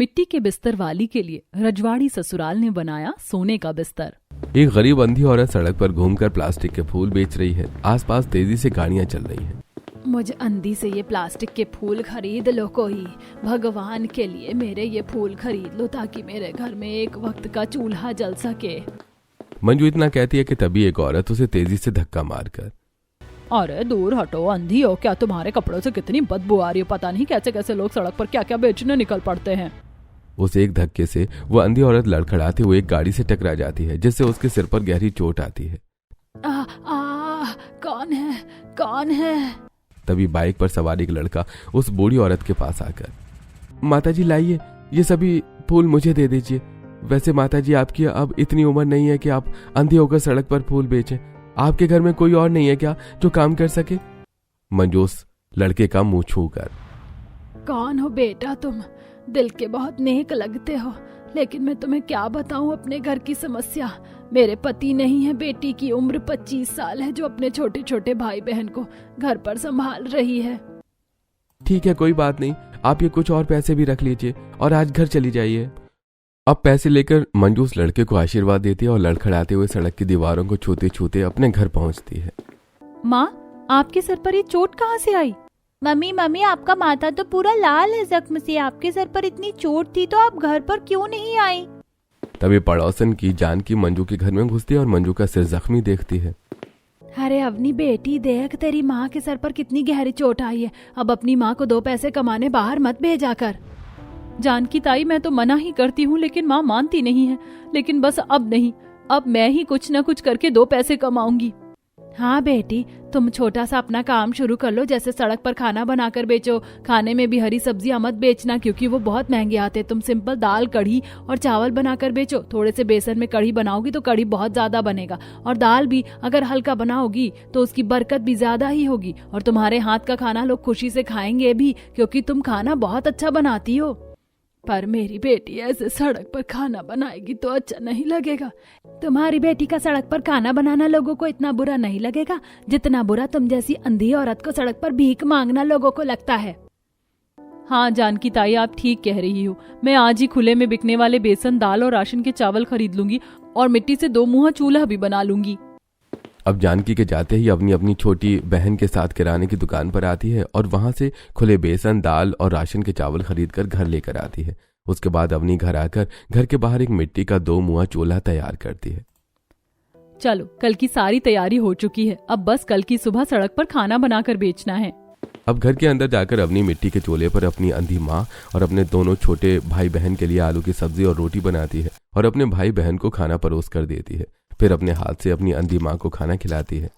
मिट्टी के बिस्तर वाली के लिए रजवाड़ी ससुराल ने बनाया सोने का बिस्तर। एक गरीब अंधी औरत सड़क पर घूमकर प्लास्टिक के फूल बेच रही है। आसपास तेजी से गाड़ियां चल रही हैं। मुझे अंधी से ये प्लास्टिक के फूल खरीद लो कोई, भगवान के लिए मेरे ये फूल खरीद लो ताकि मेरे घर में एक वक्त का चूल्हा जल सके। मंजू इतना कहती है कि तभी एक औरत उसे तेजी से धक्का मारकर, अरे दूर हटो, अंधी हो क्या? तुम्हारे कपड़ों से कितनी बदबू आ रही है, पता नहीं कैसे कैसे लोग सड़क पर क्या क्या बेचने निकल पड़ते हैं। उस एक धक्के से वो अंधी औरत लड़खड़ाते हुए एक गाड़ी से टकरा जाती है, जिससे उसके सिर पर गहरी चोट आती है। कौन है? कौन है? तभी बाइक पर सवार एक लड़का उस बूढ़ी औरत के पास आकर, माताजी लाइए, ये सभी फूल मुझे दे दीजिए। वैसे माताजी, आपकी अब इतनी उम्र नहीं है कि आप अंधी होकर सड़क पर फूल बेचें। आपके घर में कोई और नहीं है क्या जो काम कर सके? मंजू उस लड़के का मुंह छूकर, कौन हो बेटा तुम? दिल के बहुत नेक लगते हो, लेकिन मैं तुम्हें क्या बताऊं अपने घर की समस्या। मेरे पति नहीं है, बेटी की उम्र 25 साल है जो अपने छोटे छोटे भाई बहन को घर पर संभाल रही है। ठीक है, कोई बात नहीं, आप ये कुछ और पैसे भी रख लीजिए और आज घर चली जाइए। अब पैसे लेकर मंजू उस लड़के को आशीर्वाद देती है और लड़खड़ाते हुए सड़क की दीवारों को छूते छूते अपने घर पहुंचती है। माँ, आपके सर पर ये चोट कहाँ से आई? मम्मी, आपका माथा तो पूरा लाल है जख्म से। आपके सर पर इतनी चोट थी तो आप घर पर क्यों नहीं आई? तभी पड़ोसन की जानकी मंजू के घर में घुसती है और मंजू का सिर जख्मी देखती है। अरे अवनी बेटी, देख तेरी माँ के सर पर कितनी गहरी चोट आई है। अब अपनी माँ को 2 पैसे कमाने बाहर मत भेजा कर। जानकी ताई, मैं तो मना ही करती हूँ लेकिन माँ मानती नहीं है। लेकिन बस अब नहीं, अब मैं ही कुछ न कुछ करके 2 पैसे कमाऊंगी। हाँ बेटी, तुम छोटा सा अपना काम शुरू कर लो, जैसे सड़क पर खाना बनाकर बेचो। खाने में भी हरी सब्जियां मत बेचना क्योंकि वो बहुत महंगे आते। तुम सिंपल दाल, कढ़ी और चावल बनाकर बेचो। थोड़े से बेसन में कढ़ी बनाओगी तो कढ़ी बहुत ज्यादा बनेगा, और दाल भी अगर हल्का बनाओगी तो उसकी बरकत भी ज्यादा ही होगी, और तुम्हारे हाथ का खाना लोग खुशी से खाएंगे भी क्योंकि तुम खाना बहुत अच्छा बनाती हो। पर मेरी बेटी ऐसे सड़क पर खाना बनाएगी तो अच्छा नहीं लगेगा। तुम्हारी बेटी का सड़क पर खाना बनाना लोगों को इतना बुरा नहीं लगेगा जितना बुरा तुम जैसी अंधी औरत को सड़क पर भीख मांगना लोगों को लगता है। हाँ जानकी ताई, आप ठीक कह रही हो। मैं आज ही खुले में बिकने वाले बेसन, दाल और राशन के चावल खरीद लूंगी और मिट्टी से 2 मुहा चूल्हा भी बना लूंगी। अब जानकी के जाते ही अपनी छोटी बहन के साथ किराने की दुकान पर आती है और वहां से खुले बेसन, दाल और राशन के चावल खरीदकर घर लेकर आती है। उसके बाद अवनी घर आकर घर के बाहर एक मिट्टी का 2 मुहा चूल्हा तैयार करती है। चलो, कल की सारी तैयारी हो चुकी है, अब बस कल की सुबह सड़क पर खाना बनाकर बेचना है। अब घर के अंदर जाकर अवनी मिट्टी के चूल्हे पर अपनी अंधी माँ और अपने दोनों छोटे भाई बहन के लिए आलू की सब्जी और रोटी बनाती है और अपने भाई बहन को खाना परोस कर देती है। फिर अपने हाथ से अपनी अंधी माँ को खाना खिलाती है।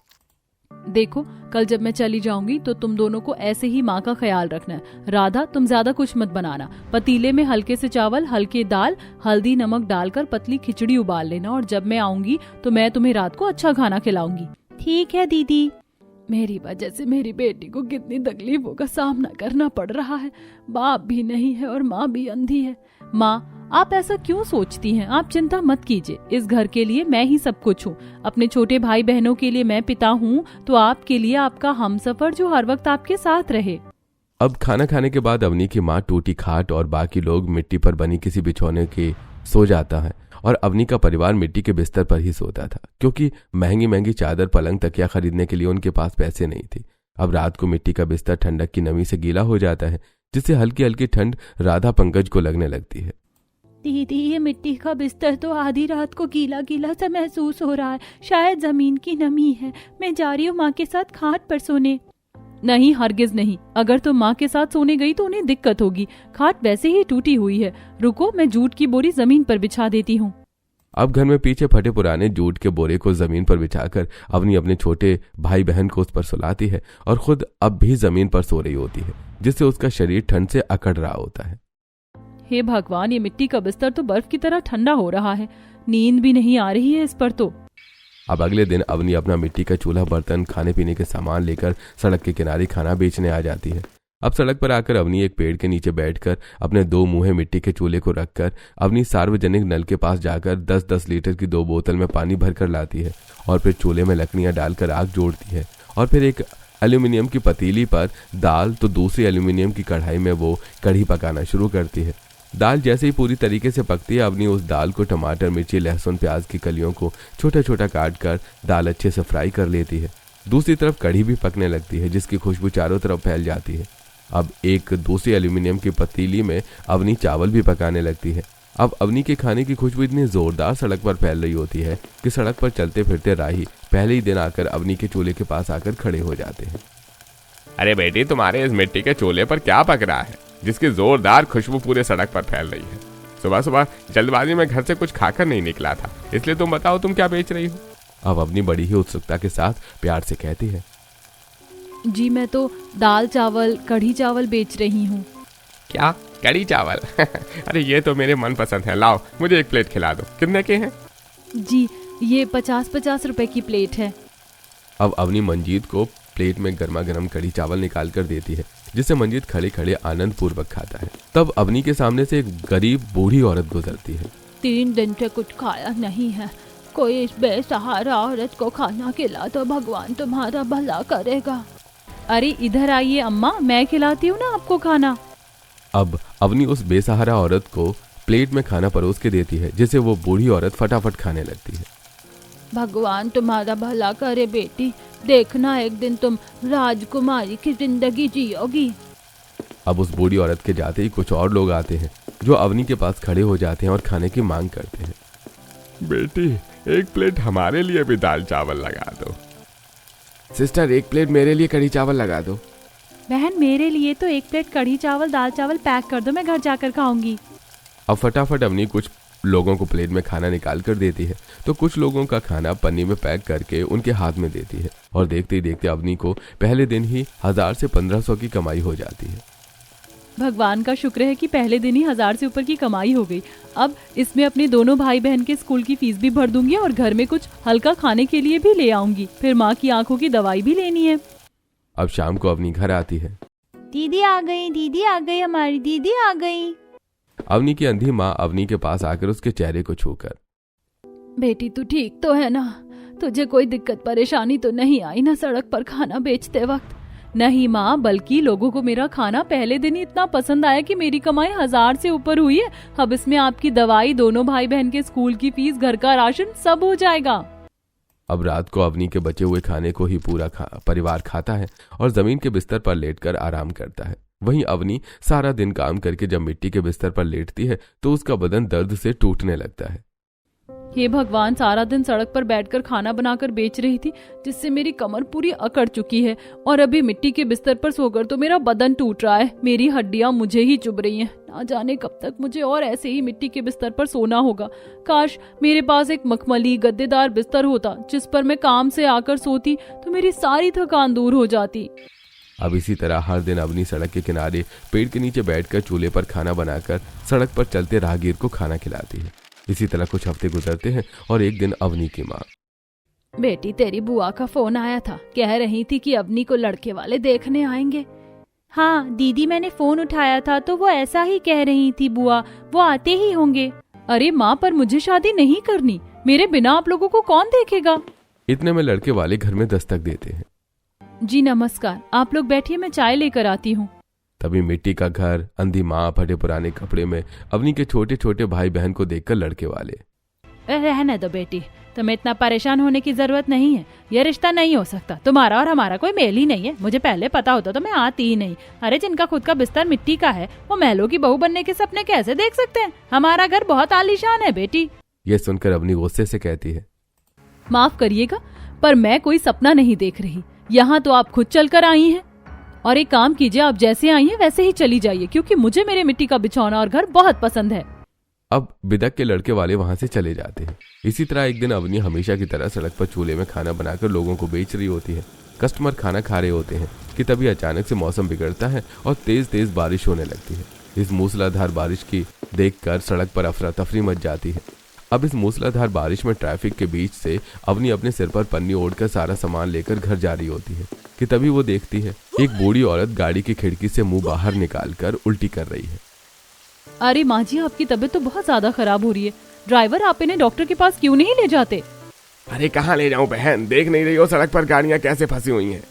देखो, कल जब मैं चली जाऊंगी तो तुम दोनों को ऐसे ही माँ का ख्याल रखना है। राधा, तुम ज्यादा कुछ मत बनाना। पतीले में हल्के से चावल, हल्के दाल, हल्दी नमक डालकर पतली खिचड़ी उबाल लेना, और जब मैं आऊंगी तो मैं तुम्हें रात को अच्छा खाना खिलाऊंगी। ठीक है दीदी। मेरी वजह से मेरी बेटी को कितनी तकलीफों का सामना करना पड़ रहा है। बाप भी नहीं है और माँ भी अंधी है। माँ, आप ऐसा क्यों सोचती हैं? आप चिंता मत कीजिए, इस घर के लिए मैं ही सब कुछ हूँ। अपने छोटे भाई बहनों के लिए मैं पिता हूँ, तो आपके लिए आपका हमसफर जो हर वक्त आपके साथ रहे। अब खाना खाने के बाद अवनी की माँ टूटी खाट और बाकी लोग मिट्टी पर बनी किसी बिछौने के सो जाता है और अवनी का परिवार मिट्टी के बिस्तर पर ही सोता था, क्योंकि महंगी महंगी चादर, पलंग, तकिया खरीदने के लिए उनके पास पैसे नहीं थे। अब रात को मिट्टी का बिस्तर ठंडक की नमी से गीला हो जाता है, जिससे हल्की हल्की ठंड राधा पंकज को लगने लगती है। दीदी, ये मिट्टी का बिस्तर तो आधी रात को गीला गीला सा महसूस हो रहा है। शायद जमीन की नमी है। मैं जा रही हूँ माँ के साथ खाट पर सोने। नहीं, हरगिज नहीं। अगर तुम माँ के साथ सोने गई तो उन्हें दिक्कत होगी। खाट वैसे ही टूटी हुई है। रुको, मैं जूट की बोरी जमीन पर बिछा देती हूँ। अब घर में पीछे फटे पुराने जूट के बोरे को जमीन पर बिछाकर अवनी अपने छोटे भाई बहन को उस पर सुलाती है और खुद अब भी जमीन पर सो रही होती है, जिससे उसका शरीर ठंड से अकड़ रहा होता है। हे भगवान, ये मिट्टी का बिस्तर तो बर्फ की तरह ठंडा हो रहा है। नींद भी नहीं आ रही है इस पर तो। अब अगले दिन अवनी अपना मिट्टी का चूल्हा, बर्तन, खाने पीने के सामान लेकर सड़क के किनारे खाना बेचने आ जाती है। अब सड़क पर आकर अवनी एक पेड़ के नीचे बैठकर अपने 2 मुहे मिट्टी के चूल्हे को रखकर अवनी सार्वजनिक नल के पास जाकर 10-10 लीटर की 2 बोतल में पानी भरकर लाती है और फिर चूल्हे में लकड़ियां डालकर आग जोड़ती है और फिर एक एल्यूमिनियम की पतीली पर दाल तो दूसरी एल्यूमिनियम की कढ़ाई में वो कढ़ी पकाना शुरू करती है। दाल जैसे ही पूरी तरीके से पकती है, अवनी उस दाल को टमाटर, मिर्ची, लहसुन, प्याज की कलियों को छोटा छोटा काट कर दाल अच्छे से फ्राई कर लेती है। दूसरी तरफ कढ़ी भी पकने लगती है, जिसकी खुशबू चारों तरफ फैल जाती है। अब एक दूसरी एल्यूमिनियम की पतीली में अवनी चावल भी पकाने लगती है। अब अवनी के खाने की खुशबू इतनी जोरदार सड़क पर फैल रही होती है कि सड़क पर चलते फिरते राही पहले ही दिन आकर अवनी के चूल्हे के पास आकर खड़े हो जाते हैं। अरे बेटी, तुम्हारे इस मिट्टी के चूल्हे पर क्या पक रहा है जिसकी जोरदार खुशबू पूरे सड़क पर फैल रही है? सुबह सुबह जल्दबाजी में घर से कुछ खाकर नहीं निकला था, इसलिए तुम बताओ तुम क्या बेच रही हो? अब अवनी बड़ी ही उत्सुकता के साथ प्यार से कहती है, जी मैं तो दाल चावल कढ़ी चावल बेच रही हूँ। क्या, कढ़ी चावल? अरे ये तो मेरे मन पसंद है, लाओ मुझे एक प्लेट खिला दो। कितने के हैं? जी ये 50-50 रुपए की प्लेट है। अब अवनी मंजीत को प्लेट में गर्मा गर्म कढ़ी चावल निकाल कर देती है, जिसे मंजीत खड़े खड़े आनंद पूर्वक खाता है। तब अवनी के सामने से एक गरीब बूढ़ी औरत गुजरती है। 3 दिन से कुछ खाया नहीं है, कोई इस बेसहारा औरत को खाना खिला तो भगवान तुम्हारा भला करेगा। अरे इधर आइए अम्मा, मैं खिलाती हूँ ना आपको खाना। अब अवनी उस बेसहारा औरत को प्लेट में खाना परोस के देती है, जिसे वो बूढ़ी औरत फटाफट खाने लगती है। भगवान तुम्हारा भला करे बेटी, देखना एक दिन तुम राजकुमारी की जिंदगी जियोगी। अब उस बूढ़ी औरत के जाते ही कुछ और लोग आते हैं, जो अवनी के पास खड़े हो जाते हैं और खाने की मांग करते हैं। बेटी, एक प्लेट हमारे लिए भी दाल चावल लगा दो। सिस्टर, एक प्लेट मेरे लिए कढ़ी चावल लगा दो। बहन मेरे लिए तो एक प्लेट कढ़ी चावल दाल चावल पैक कर दो, मैं घर जाकर खाऊंगी। अब फटाफट अवनी कुछ लोगों को प्लेट में खाना निकाल कर देती है, तो कुछ लोगों का खाना पन्नी में पैक करके उनके हाथ में देती है। और देखते ही देखते अवनी को पहले दिन ही 1000 से 1500 की कमाई हो जाती है। भगवान का शुक्र है कि पहले दिन ही 1000 से ऊपर की कमाई हो गई। अब इसमें अपने दोनों भाई बहन के स्कूल की फीस भी भर दूंगी और घर में कुछ हल्का खाने के लिए भी ले आऊंगी। फिर माँ की आंखों की दवाई भी लेनी है। अब शाम को अवनी घर आती है। दीदी आ गई, हमारी दीदी आ गई। अवनी की अंधी माँ अवनी के पास आकर उसके चेहरे को छूकर, बेटी तू ठीक तो है ना? तुझे कोई दिक्कत परेशानी तो नहीं आई ना सड़क पर खाना बेचते वक्त? नहीं माँ, बल्कि लोगों को मेरा खाना पहले दिन ही इतना पसंद आया कि मेरी कमाई 1000 से ऊपर हुई है। अब इसमें आपकी दवाई, दोनों भाई बहन के स्कूल की फीस, घर का राशन सब हो जाएगा। अब रात को अवनी के बचे हुए खाने को ही पूरा परिवार खाता है और जमीन के बिस्तर पर लेटकर आराम करता है। वहीं अवनी सारा दिन काम करके जब मिट्टी के बिस्तर पर लेटती है तो उसका बदन दर्द से टूटने लगता है। हे भगवान, सारा दिन सड़क पर बैठकर खाना बनाकर बेच रही थी, जिससे मेरी कमर पूरी अकड़ चुकी है, और अभी मिट्टी के बिस्तर पर सोकर तो मेरा बदन टूट रहा है। मेरी हड्डियां मुझे ही चुभ रही हैं। ना जाने कब तक मुझे और ऐसे ही मिट्टी के बिस्तर पर सोना होगा। काश मेरे पास एक मखमली गद्देदार बिस्तर होता, जिस पर मैं काम से आकर सोती तो मेरी सारी थकान दूर हो जाती। अब इसी तरह हर दिन अवनी सड़क के किनारे पेड़ के नीचे बैठकर चूल्हे पर खाना बनाकर सड़क पर चलते राहगीर को खाना खिलाती है। इसी तरह कुछ हफ्ते गुजरते हैं और एक दिन अवनी की माँ, बेटी तेरी बुआ का फोन आया था, कह रही थी कि अवनी को लड़के वाले देखने आएंगे। हाँ दीदी, मैंने फोन उठाया था तो वो ऐसा ही कह रही थी बुआ, वो आते ही होंगे। अरे माँ, पर मुझे शादी नहीं करनी, मेरे बिना आप लोगों को कौन देखेगा? इतने में लड़के वाले घर में दस्तक देते हैं। जी नमस्कार, आप लोग बैठिए, मैं चाय लेकर आती हूँ। तभी मिट्टी का घर, अंधी माँ, फटे पुराने कपड़े में अवनी के छोटे छोटे भाई बहन को देखकर लड़के वाले, रहने दो बेटी, तुम्हें इतना परेशान होने की जरूरत नहीं है। ये रिश्ता नहीं हो सकता, तुम्हारा और हमारा कोई मेल ही नहीं है। मुझे पहले पता होता तो मैं आती ही नहीं। अरे जिनका खुद का बिस्तर मिट्टी का है, वो महलों की बहू बनने के सपने कैसे देख सकते हैं? हमारा घर बहुत आलीशान है बेटी। ये सुनकर अवनी गुस्से से कहती है, माफ करिएगा, पर मैं कोई सपना नहीं देख रही। यहाँ तो आप खुद चलकर आई हैं। और एक काम कीजिए, आप जैसे आई हैं वैसे ही चली जाइए, क्योंकि मुझे मेरे मिट्टी का बिछौना और घर बहुत पसंद है। अब बिदक के लड़के वाले वहां से चले जाते हैं। इसी तरह एक दिन अवनी हमेशा की तरह सड़क पर चूल्हे में खाना बनाकर लोगों को बेच रही होती है। कस्टमर खाना खा रहे होते हैं कि तभी अचानक से मौसम बिगड़ता है और तेज तेज बारिश होने लगती है। इस मूसलाधार बारिश की देखकर सड़क पर अफरा तफरी मच जाती है। अब इस मूसलाधार बारिश में ट्रैफिक के बीच से अवनी अपने सिर पर पन्नी ओढ़कर सारा सामान लेकर घर जा रही होती है कि तभी वो देखती है एक बूढ़ी औरत गाड़ी की खिड़की से मुंह बाहर निकालकर उल्टी कर रही है। अरे माँ जी, आपकी तबीयत तो बहुत ज्यादा खराब हो रही है। ड्राइवर, आप इन्हें डॉक्टर के पास क्यों नहीं ले जाते? अरे कहाँ ले जाऊं बहन, देख नहीं रही हो सड़क पर गाड़ियां कैसे फंसी हुई हैं?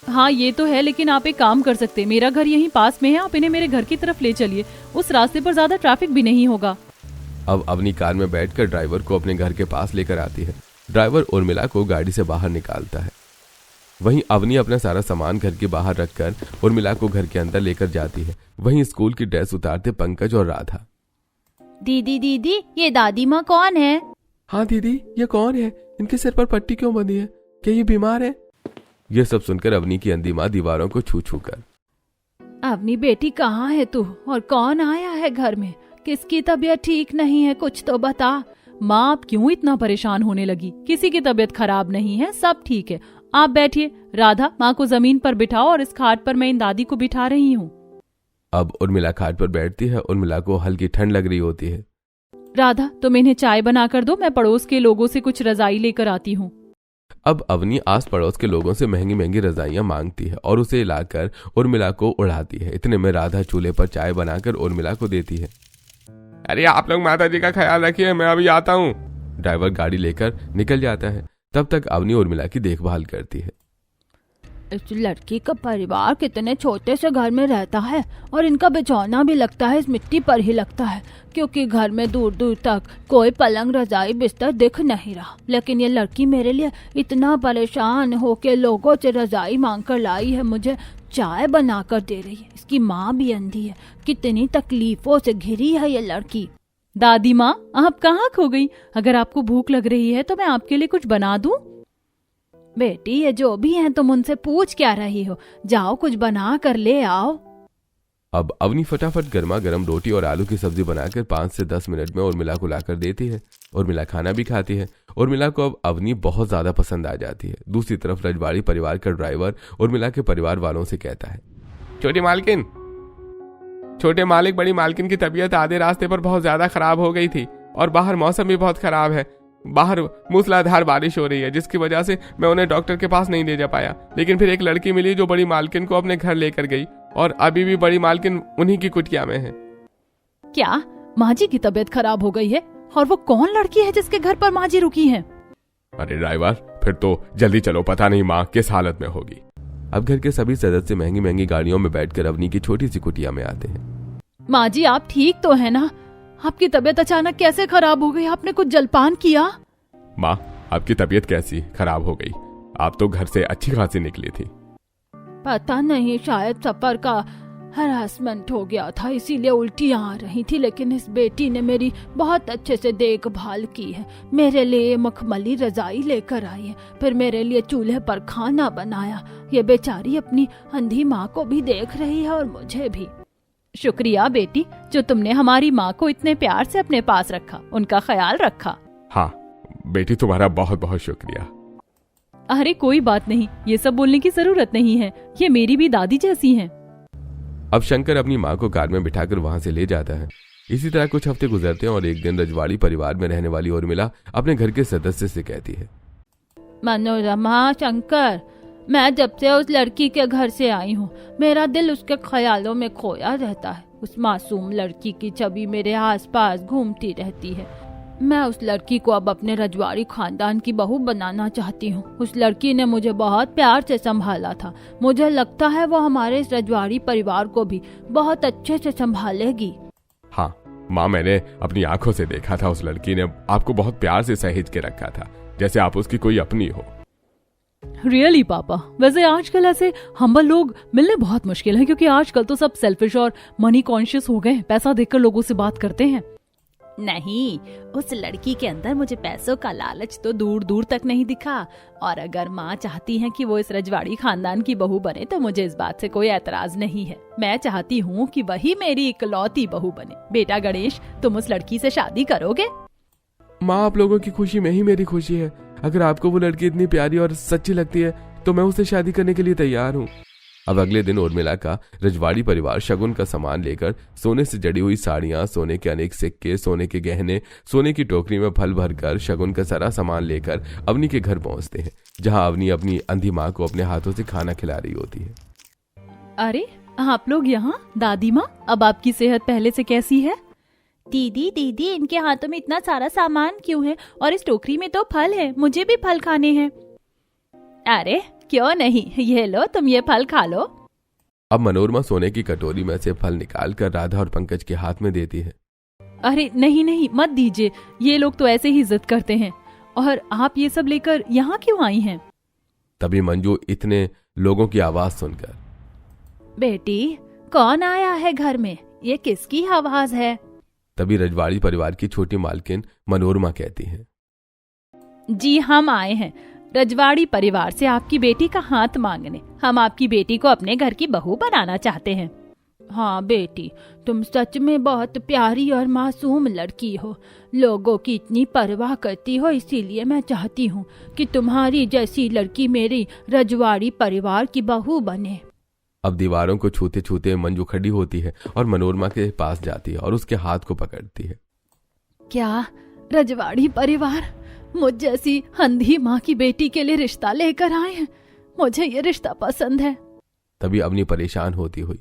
हाँ ये तो है, लेकिन आप एक काम कर सकते हैं, मेरा घर यहीं पास में है, आप इन्हें मेरे घर की तरफ ले चलिए, उस रास्ते पर ज्यादा ट्रैफिक भी नहीं होगा। अब अवनी कार में बैठकर ड्राइवर को अपने घर के पास लेकर आती है। ड्राइवर उर्मिला को गाड़ी से बाहर निकालता है। वहीं अवनी अपना सारा सामान घर के बाहर रखकर उर्मिला को घर के अंदर लेकर जाती है। वहीं स्कूल की ड्रेस उतारते पंकज और राधा। दीदी दीदी, ये दादी माँ कौन है? हाँ दीदी, ये कौन है? इनके सिर पर पट्टी क्यों बंधी है? क्या ये बीमार है? यह सब सुनकर अवनी की अंधी माँ दीवारों को छू छू कर, अवनी बेटी कहाँ है तू, और कौन आया है घर में? किसकी तबीयत ठीक नहीं है, कुछ तो बता। माँ आप क्यों इतना परेशान होने लगी? किसी की तबीयत खराब नहीं है, सब ठीक है। आप बैठिए। राधा, माँ को जमीन पर बिठाओ और इस खाट पर मैं इन दादी को बिठा रही हूँ। अब उर्मिला खाट पर बैठती है। उर्मिला को हल्की ठंड लग रही होती है। राधा, तुम इन्हें चाय बना कर दो, मैं पड़ोस के लोगों से कुछ रजाई लेकर आती हूँ। अब अवनी आस पड़ोस के लोगों से महंगी महंगी रजाइयां मांगती है और उसे लाकर उर्मिला को उड़ाती है। इतने में राधा चूल्हे पर चाय बनाकर उर्मिला को देती है। अरे आप लोग माता जी का ख्याल रखिए, मैं अभी आता हूँ। ड्राइवर गाड़ी लेकर निकल जाता है। तब तक अवनी उर्मिला की देखभाल करती है। इस लड़की का परिवार कितने छोटे से घर में रहता है और इनका बिछौना भी लगता है इस मिट्टी पर ही लगता है, क्योंकि घर में दूर दूर तक कोई पलंग रजाई बिस्तर दिख नहीं रहा। लेकिन ये लड़की मेरे लिए इतना परेशान होके लोगों से रजाई मांग कर लाई है, मुझे चाय बना कर दे रही है। इसकी माँ भी अंधी है, कितनी तकलीफों से घिरी है ये लड़की। दादी माँ, आप कहाँ खो गई? अगर आपको भूख लग रही है तो मैं आपके लिए कुछ बना दूं? बेटी, ये जो भी हैं तुम उनसे पूछ क्या रही हो? जाओ कुछ बना कर ले आओ। अब अवनी फटाफट गर्मा गर्म रोटी और आलू की सब्जी बनाकर 5 से 10 मिनट में उर्मिला को लाकर देती है। उर्मिला खाना भी खाती है। उर्मिला को अब अवनी बहुत ज्यादा पसंद आ जाती है। दूसरी तरफ रजवाड़ी परिवार का ड्राइवर उर्मिला के परिवार वालों से कहता है, छोटे मालिक, बड़ी मालकिन की तबीयत आधे रास्ते पर बहुत ज्यादा खराब हो गई थी और बाहर मौसम भी बहुत खराब है। बाहर मूसलाधार बारिश हो रही है, जिसकी वजह से मैं उन्हें डॉक्टर के पास नहीं ले जा पाया। लेकिन फिर एक लड़की मिली जो बड़ी मालकिन को अपने घर लेकर गई और अभी भी बड़ी मालकिन उन्हीं की कुटिया में है। क्या माँ जी की तबीयत खराब हो गई है? और वो कौन लड़की है जिसके घर पर माँ जी रुकी है? अरे ड्राइवर, फिर तो जल्दी चलो, पता नहीं माँ किस हालत में होगी। अब घर के सभी सदस्य महंगी महंगी गाड़ियों में बैठकर अवनी की छोटी सी कुटिया में आते हैं। माँ जी आप ठीक तो है ना? आपकी तबीयत अचानक कैसे खराब हो गई? आपने कुछ जलपान किया? माँ, आपकी तबीयत कैसी खराब हो गई? आप तो घर से अच्छी खासी निकली थी। पता नहीं, शायद सफर का हरासमेंट हो गया था, इसीलिए उल्टियाँ आ रही थी। लेकिन इस बेटी ने मेरी बहुत अच्छे से देखभाल की है। मेरे लिए मखमली रजाई लेकर आई है, फिर मेरे लिए चूल्हे पर खाना बनाया। ये बेचारी अपनी अंधी माँ को भी देख रही है और मुझे भी। शुक्रिया बेटी, जो तुमने हमारी माँ को इतने प्यार से अपने पास रखा, उनका ख्याल रखा। हाँ बेटी, तुम्हारा बहुत बहुत शुक्रिया। अरे कोई बात नहीं, ये सब बोलने की जरूरत नहीं है, ये मेरी भी दादी जैसी हैं। अब शंकर अपनी माँ को कार में बिठाकर वहां से ले जाता है। इसी तरह कुछ हफ्ते गुजरते हैं और एक दिन रजवाड़ी परिवार में रहने वाली उर्मिला अपने घर के सदस्य से कहती है, मनोरमा, शंकर, मैं जब से उस लड़की के घर से आई हूँ, मेरा दिल उसके ख्यालों में खोया रहता है। उस मासूम लड़की की छवि मेरे आसपास घूमती रहती है। मैं उस लड़की को अब अपने रजवाड़ी खानदान की बहू बनाना चाहती हूँ। उस लड़की ने मुझे बहुत प्यार से संभाला था। मुझे लगता है वो हमारे इस रजवाड़ी परिवार को भी बहुत अच्छे से संभालेगी। हाँ माँ, मैंने अपनी आंखों से देखा था, उस लड़की ने आपको बहुत प्यार से सहेज के रखा था, जैसे आप उसकी कोई अपनी हो। रियली पापा, वैसे आजकल ऐसे हम्बल लोग मिलने बहुत मुश्किल है, क्योंकि आजकल तो सब सेल्फिश और मनी कॉन्शियस हो गए, पैसा देखकर लोगों से बात करते हैं। नहीं, उस लड़की के अंदर मुझे पैसों का लालच तो दूर दूर तक नहीं दिखा। और अगर माँ चाहती है कि वो इस रजवाड़ी खानदान की बहू बने तो मुझे इस बात से कोई एतराज नहीं है। मैं चाहती हूँ कि वही मेरी इकलौती बहू बने। बेटा गणेश, तुम उस लड़की से शादी करोगे? माँ, आप लोगों की खुशी में ही मेरी खुशी है। अगर आपको वो लड़की इतनी प्यारी और सच्ची लगती है तो मैं उससे शादी करने के लिए तैयार हूँ। अब अगले दिन उर्मिला का रजवाड़ी परिवार शगुन का सामान लेकर सोने से जड़ी हुई साड़ियां, सोने के अनेक सिक्के, सोने के गहने, सोने की टोकरी में फल भरकर शगुन का सारा सामान लेकर अवनी के घर पहुंचते हैं, जहां अवनी अपनी अंधी माँ को अपने हाथों से खाना खिला रही होती है। अरे आप लोग यहाँ? दादी माँ, अब आपकी सेहत पहले से कैसी है? दीदी दीदी, इनके हाथों में इतना सारा सामान क्यों है? और इस टोकरी में तो फल है, मुझे भी फल खाने हैं। अरे क्यों नहीं, ये लो, तुम ये फल खा लो। अब मनोरमा सोने की कटोरी में से फल निकाल कर राधा और पंकज के हाथ में देती है। अरे नहीं नहीं, मत दीजिए, ये लोग तो ऐसे ही जिद करते हैं। और आप ये सब लेकर यहाँ क्यों आई हैं? तभी मंजू इतने लोगों की आवाज सुनकर, बेटी, कौन आया है घर में? ये किसकी आवाज है? तभी रजवाड़ी परिवार की छोटी मालकिन मनोरमा कहती है, जी हम आए हैं रजवाड़ी परिवार से आपकी बेटी का हाथ मांगने। हम आपकी बेटी को अपने घर की बहू बनाना चाहते हैं। हाँ बेटी, तुम सच में बहुत प्यारी और मासूम लड़की हो। लोगों की इतनी परवाह करती हो, इसीलिए मैं चाहती हूँ कि तुम्हारी जैसी लड़की मेरी रजवाड़ी परिवार की बहू बने। अब दीवारों को छूते छूते मंजू खड़ी होती है और मनोरमा के पास जाती है और उसके हाथ को पकड़ती है। क्या रजवाड़ी परिवार मुझ जैसी अंधी माँ की बेटी के लिए रिश्ता लेकर आए हैं? मुझे ये रिश्ता पसंद है। तभी अवनी परेशान होती हुई,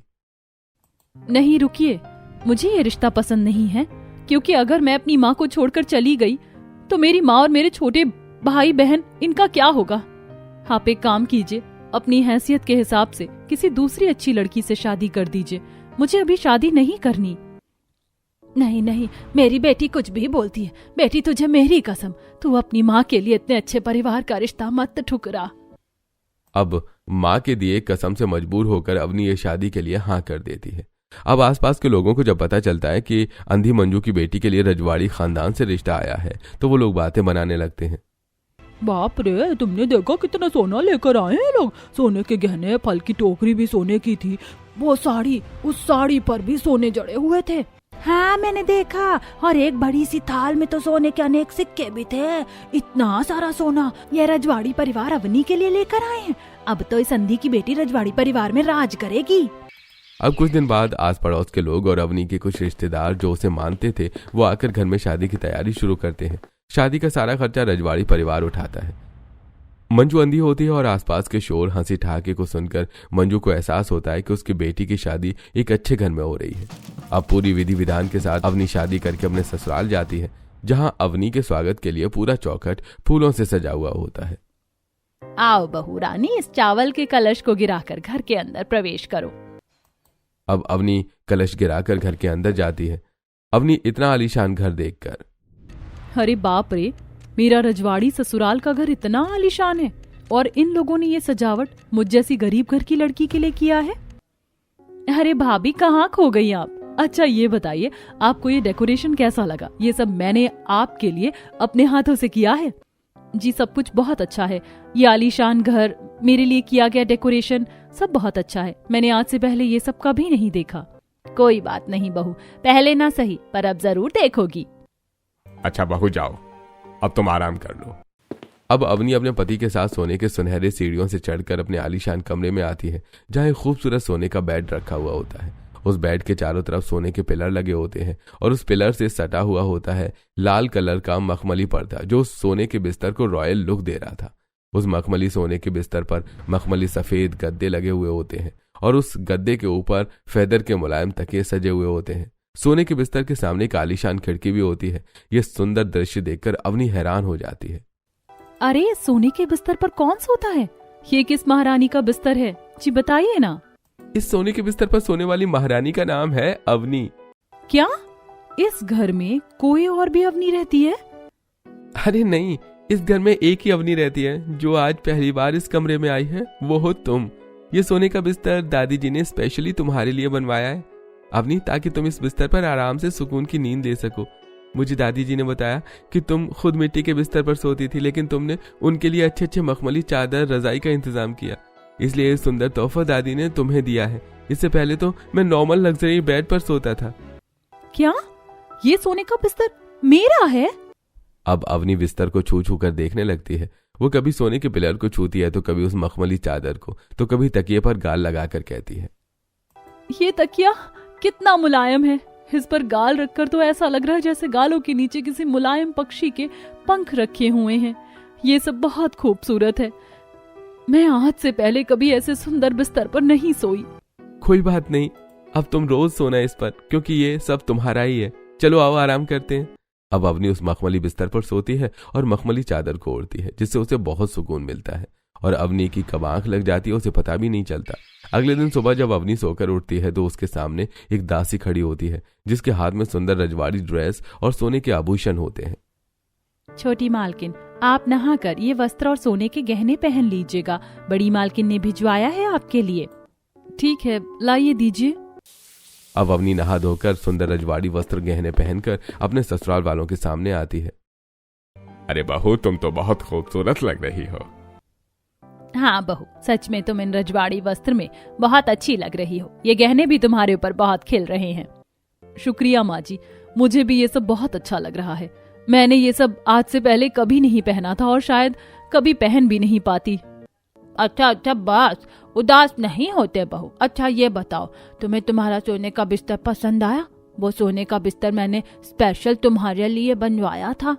नहीं रुकिए, मुझे ये रिश्ता पसंद नहीं है, क्योंकि अगर मैं अपनी माँ को छोड़कर चली गई तो मेरी माँ और मेरे छोटे भाई बहन, इनका क्या होगा? आप एक काम कीजिए, अपनी हैसियत के हिसाब से किसी दूसरी अच्छी लड़की से शादी कर दीजिए। मुझे अभी शादी नहीं करनी। नहीं नहीं, मेरी बेटी कुछ भी बोलती है। बेटी, तुझे मेरी कसम, तू अपनी माँ के लिए इतने अच्छे परिवार का रिश्ता मत ठुकरा। अब माँ के दिए कसम से मजबूर होकर अवनी ये शादी के लिए हाँ कर देती है। अब आसपास के लोगों को जब पता चलता है कि अंधी मंजू की बेटी के लिए रजवाड़ी खानदान से रिश्ता आया है तो वो लोग बातें बनाने लगते हैं। बाप रे, तुमने देखा कितना सोना लेकर आए हैं लोग? सोने के गहने, फल की टोकरी भी सोने की थी, वो साड़ी, उस साड़ी पर भी सोने जड़े हुए थे। हाँ मैंने देखा, और एक बड़ी सी थाल में तो सोने के अनेक सिक्के भी थे। इतना सारा सोना ये रजवाड़ी परिवार अवनी के लिए लेकर आए हैं। अब तो इस अंधी की बेटी रजवाड़ी परिवार में राज करेगी। अब कुछ दिन बाद आस पड़ोस के लोग और अवनी के कुछ रिश्तेदार जो उसे मानते थे वो आकर घर में शादी की तैयारी शुरू करते हैं। शादी का सारा खर्चा रजवाड़ी परिवार उठाता है। मंजू अंधी होती है और आसपास के शोर, हंसी ठहाके को सुनकर मंजू को एहसास होता है कि उसकी बेटी की शादी एक अच्छे घर में हो रही है। अब पूरी विधि विधान के साथ अवनी शादी करके अपने ससुराल जाती है, जहां अवनी के स्वागत के लिए पूरा चौखट फूलों से सजा हुआ होता है। आओ बहू रानी, इस चावल के कलश को गिराकर घर के अंदर प्रवेश करो। अब अवनी कलश गिराकर घर के अंदर जाती है। अवनी इतना आलीशान घर देखकर, अरे बाप रे, मेरा रजवाड़ी ससुराल का घर इतना आलीशान है, और इन लोगों ने ये सजावट मुझ जैसी गरीब घर की लड़की के लिए किया है। अरे भाभी, कहाँ खो गई आप? अच्छा ये बताइए, आपको ये डेकोरेशन कैसा लगा? ये सब मैंने आपके लिए अपने हाथों से किया है। जी सब कुछ बहुत अच्छा है। ये आलीशान घर, मेरे लिए किया गया डेकोरेशन, सब बहुत अच्छा है। मैंने आज से पहले ये सब कभी नहीं देखा। कोई बात नहीं बहू, पहले ना सही पर अब जरूर देखोगी। अच्छा बहू जाओ, अब तुम आराम कर लो। अब अवनी अपने पति के साथ सोने के सुनहरे सीढ़ियों से चढ़कर अपने आलीशान कमरे में आती है, जहाँ एक खूबसूरत सोने का बेड रखा हुआ होता है। उस बेड के चारों तरफ सोने के पिलर लगे होते हैं और उस पिलर से सटा हुआ होता है लाल कलर का मखमली पर्दा, जो उस सोने के बिस्तर को रॉयल लुक दे रहा था। उस मखमली सोने के बिस्तर पर मखमली सफेद गद्दे लगे हुए होते हैं और उस गद्दे के ऊपर फेदर के मुलायम तकिए सजे हुए होते हैं। सोने के बिस्तर के सामने एक आलीशान खिड़की भी होती है। यह सुंदर दृश्य देखकर अवनी हैरान हो जाती है। अरे सोने के बिस्तर पर कौन सोता है? ये किस महारानी का बिस्तर है? जी बताइए ना। इस सोने के बिस्तर पर सोने वाली महारानी का नाम है अवनी। क्या इस घर में कोई और भी अवनी रहती है? अरे नहीं, इस घर में एक ही अवनी रहती है जो आज पहली बार इस कमरे में आई है, वो हो तुम। ये सोने का बिस्तर दादी जी ने स्पेशली तुम्हारे लिए बनवाया है अवनी, ताकि तुम इस बिस्तर पर आराम से सुकून की नींद ले सको। मुझे दादी जी ने बताया कि तुम खुद मिट्टी के बिस्तर पर सोती थी, लेकिन तुमने उनके लिए अच्छे अच्छे मखमली चादर, रजाई का इंतजाम किया, इसलिए सुंदर तोहफा दादी ने तुम्हें दिया है। इससे पहले तो मैं नॉर्मल लग्जरी बेड पर सोता था। क्या ये सोने का बिस्तर मेरा है? अब अवनी बिस्तर को छू छू कर देखने लगती है। वो कभी सोने के पिलर को छूती है, तो कभी उस मखमली चादर को, तो कभी तकिए पर गाल लगाकर कहती है, ये तकिया कितना मुलायम है। इस पर गाल रखकर तो ऐसा लग रहा है जैसे गालों के नीचे किसी मुलायम पक्षी के पंख रखे हुए हैं। ये सब बहुत खूबसूरत है। मैं आज से पहले कभी ऐसे सुंदर बिस्तर पर नहीं सोई। कोई बात नहीं, अब तुम रोज सोना इस पर, क्योंकि ये सब तुम्हारा ही है। चलो आओ आराम करते हैं। अब अवनी उस मखमली बिस्तर पर सोती है और मखमली चादर को ओढ़ती है, जिससे उसे बहुत सुकून मिलता है और अवनी की कब आंख लग जाती है उसे पता भी नहीं चलता। अगले दिन सुबह जब अवनी सोकर उठती है तो उसके सामने एक दासी खड़ी होती है जिसके हाथ में सुंदर रजवाड़ी ड्रेस और सोने के आभूषण होते हैं। छोटी मालकिन, आप नहाकर ये वस्त्र और सोने के गहने पहन लीजिएगा, बड़ी मालकिन ने भिजवाया है आपके लिए। ठीक है, लाइए दीजिए। अब अवनी नहा धोकर सुंदर रजवाड़ी वस्त्र गहने पहनकर अपने ससुराल वालों के सामने आती है। अरे बहू, तुम तो बहुत खूबसूरत लग रही हो। हाँ बहू, सच में तुम इन रजवाड़ी वस्त्र में बहुत अच्छी लग रही हो। ये गहने भी तुम्हारे ऊपर बहुत खिल रहे हैं। शुक्रिया माँ जी, मुझे भी ये सब बहुत अच्छा लग रहा है। मैंने ये सब आज से पहले कभी नहीं पहना था और शायद कभी पहन भी नहीं पाती। अच्छा बस उदास नहीं होते बहू। अच्छा ये बताओ, तुम्हें तुम्हारा सोने का बिस्तर पसंद आया? वो सोने का बिस्तर मैंने स्पेशल तुम्हारे लिए बनवाया था।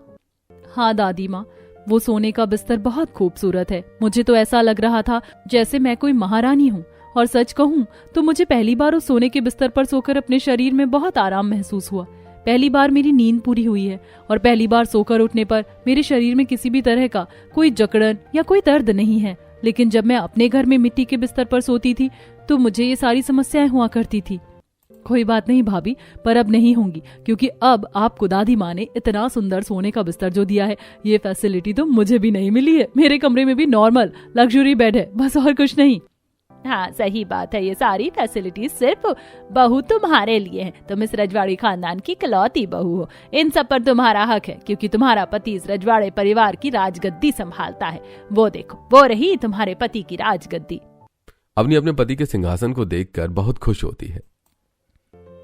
हाँ दादी माँ, वो सोने का बिस्तर बहुत खूबसूरत है। मुझे तो ऐसा लग रहा था जैसे मैं कोई महारानी हूँ। और सच कहूँ तो मुझे पहली बार उस सोने के बिस्तर पर सोकर अपने शरीर में बहुत आराम महसूस हुआ। पहली बार मेरी नींद पूरी हुई है और पहली बार सोकर उठने पर मेरे शरीर में किसी भी तरह का कोई जकड़न या कोई दर्द नहीं है। लेकिन जब मैं अपने घर में मिट्टी के बिस्तर पर सोती थी तो मुझे ये सारी समस्याएं हुआ करती थी। कोई बात नहीं भाभी, पर अब नहीं होंगी, क्योंकि अब आपको दादी माँ ने इतना सुंदर सोने का बिस्तर जो दिया है, ये फैसिलिटी तो मुझे भी नहीं मिली है। मेरे कमरे में भी नॉर्मल लग्जरी बेड है, बस और कुछ नहीं। हाँ सही बात है, ये सारी फैसिलिटीज सिर्फ बहू तुम्हारे लिए है। तुम इस रजवाड़ी खानदान की इकलौती बहू हो। इन सब पर तुम्हारा हक है, क्योंकि तुम्हारा पति इस रजवाड़े परिवार की राजगद्दी संभालता है। वो देखो, वो रही तुम्हारे पति की राजगद्दी। अवनी अपने पति के सिंहासन को देखकर बहुत खुश होती है।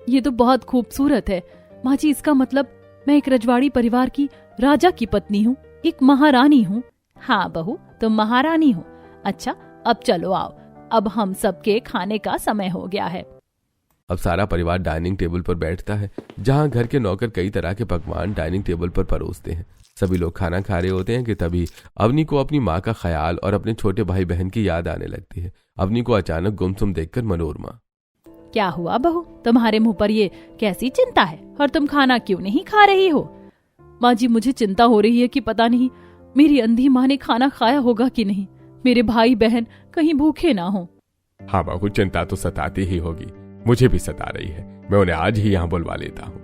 ये तो बहुत खूबसूरत है माँ जी। इसका मतलब मैं एक रजवाड़ी परिवार की राजा की पत्नी हूँ, एक महारानी हूँ। हाँ बहू, तुम महारानी हो। अच्छा अब चलो आओ, अब हम सबके खाने का समय हो गया है। अब सारा परिवार डाइनिंग टेबल पर बैठता है, जहाँ घर के नौकर कई तरह के पकवान डाइनिंग टेबल पर परोसते हैं। सभी लोग खाना खा रहे होते हैं कि तभी अवनी को अपनी माँ का ख्याल और अपने छोटे भाई बहन की याद आने लगती है। अवनी को अचानक गुमसुम देखकर मनोरमा, क्या हुआ बहू, तुम्हारे मुंह पर ये कैसी चिंता है और तुम खाना क्यों नहीं खा रही हो? माँ जी, मुझे चिंता हो रही है कि पता नहीं मेरी अंधी माँ ने खाना खाया होगा कि नहीं, मेरे भाई बहन कहीं भूखे ना हो। हाँ बहू, चिंता तो सताती ही होगी, मुझे भी सता रही है। मैं उन्हें आज ही यहाँ बुलवा लेता हूँ।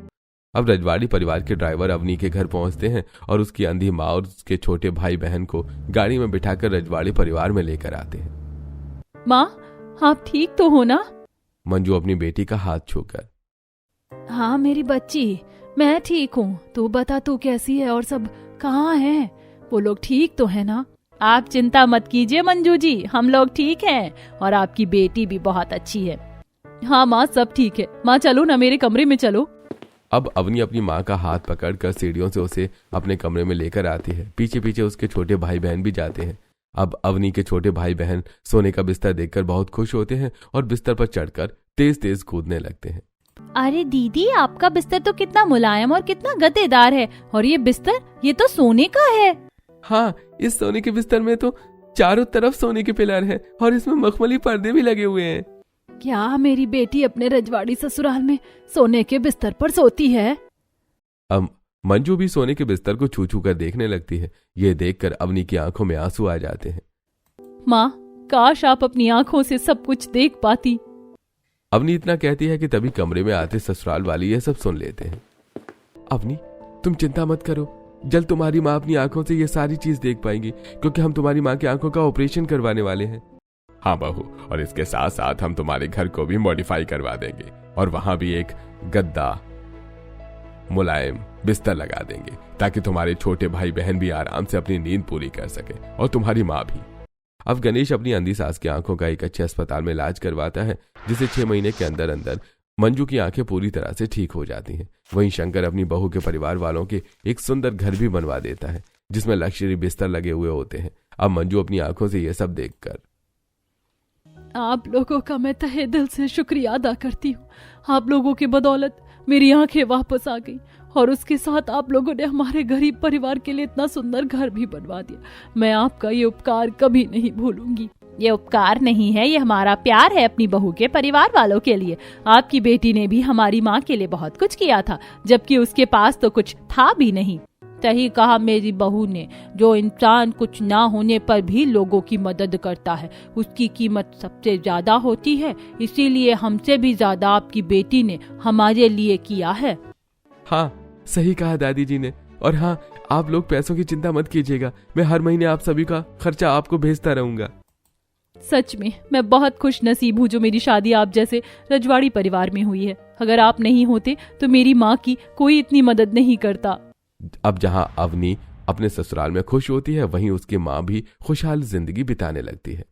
अब रजवाड़ी परिवार के ड्राइवर अवनी के घर पहुंचते हैं और उसकी अंधी माँ और उसके छोटे भाई बहन को गाड़ी में बिठाकर रजवाड़ी परिवार में लेकर आते हैं। माँ, आप ठीक तो हो ना? मंजू अपनी बेटी का हाथ छूकर, हाँ मेरी बच्ची, मैं ठीक हूँ। तू बता, तू कैसी है और सब कहाँ हैं? वो लोग ठीक तो है ना? आप चिंता मत कीजिए मंजू जी, हम लोग ठीक हैं और आपकी बेटी भी बहुत अच्छी है। हाँ माँ, सब ठीक है। माँ चलो ना, मेरे कमरे में चलो। अब अवनी अपनी माँ का हाथ पकड़कर सीढ़ियों से उसे अपने कमरे में लेकर आती है। पीछे पीछे उसके छोटे भाई बहन भी जाते हैं। अब अवनी के छोटे भाई बहन सोने का बिस्तर देखकर बहुत खुश होते हैं और बिस्तर पर चढ़कर तेज तेज कूदने लगते हैं। अरे दीदी, आपका बिस्तर तो कितना मुलायम और कितना गद्देदार है, और ये बिस्तर, ये तो सोने का है। हाँ, इस सोने के बिस्तर में तो चारों तरफ सोने के पिलर हैं और इसमें मखमली पर्दे भी लगे हुए हैं। क्या मेरी बेटी अपने रजवाड़ी ससुराल में सोने के बिस्तर पर सोती है? अब मंजू भी सोने के बिस्तर को छू छू कर देखने लगती है। ये देखकर अवनी की आंखों में आंसू आ जाते हैं। माँ, काश आप अपनी आंखों से सब कुछ देख पाती। अवनी इतना कहती है कि तभी कमरे में आते ससुराल वाले ये सब सुन लेते हैं। अवनी, तुम चिंता मत करो, जल्द तुम्हारी माँ अपनी आंखों से ये सारी चीज देख पाएंगी, क्योंकि हम तुम्हारी माँ की आंखों का ऑपरेशन करवाने वाले हैं। हाँ बहू, और इसके साथ साथ हम तुम्हारे घर को भी मॉडिफाई करवा देंगे और वहां भी एक गद्दा, मुलायम बिस्तर लगा देंगे, ताकि तुम्हारे छोटे भाई बहन भी आराम से अपनी नींद पूरी कर सके और तुम्हारी माँ भी। अब गणेश अपनी अंधी सास की आंखों का एक अच्छे अस्पताल में इलाज करवाता है, जिसे 6 महीने के अंदर अंदर मंजू की आंखें पूरी तरह से ठीक हो जाती हैं। वहीं शंकर अपनी बहू के परिवार वालों के एक सुंदर घर भी बनवा देता है, जिसमें लग्जरी बिस्तर लगे हुए होते हैं। अब मंजू अपनी आंखों से यह सब देखकर, आप लोगों का मैं तहे दिल से शुक्रिया अदा करती हूँ। आप लोगों की बदौलत मेरी आंखें वापस आ गई और उसके साथ आप लोगों ने हमारे गरीब परिवार के लिए इतना सुंदर घर भी बनवा दिया। मैं आपका ये उपकार कभी नहीं भूलूंगी। ये उपकार नहीं है, ये हमारा प्यार है अपनी बहू के परिवार वालों के लिए। आपकी बेटी ने भी हमारी माँ के लिए बहुत कुछ किया था, जबकि उसके पास तो कुछ था भी नहीं। सही कहा मेरी बहू ने, जो इंसान कुछ ना होने पर भी लोगों की मदद करता है उसकी कीमत सबसे ज्यादा होती है। इसीलिए हमसे भी ज्यादा आपकी बेटी ने हमारे लिए किया है। हाँ, सही कहा दादी जी ने। और हाँ, आप लोग पैसों की चिंता मत कीजिएगा, मैं हर महीने आप सभी का खर्चा आपको भेजता रहूंगा। सच में मैं बहुत खुश नसीब हूँ जो मेरी शादी आप जैसे रजवाड़ी परिवार में हुई है। अगर आप नहीं होते तो मेरी माँ की कोई इतनी मदद नहीं करता। अब जहाँ अवनी अपने ससुराल में खुश होती है, वहीं उसकी माँ भी खुशहाल जिंदगी बिताने लगती है।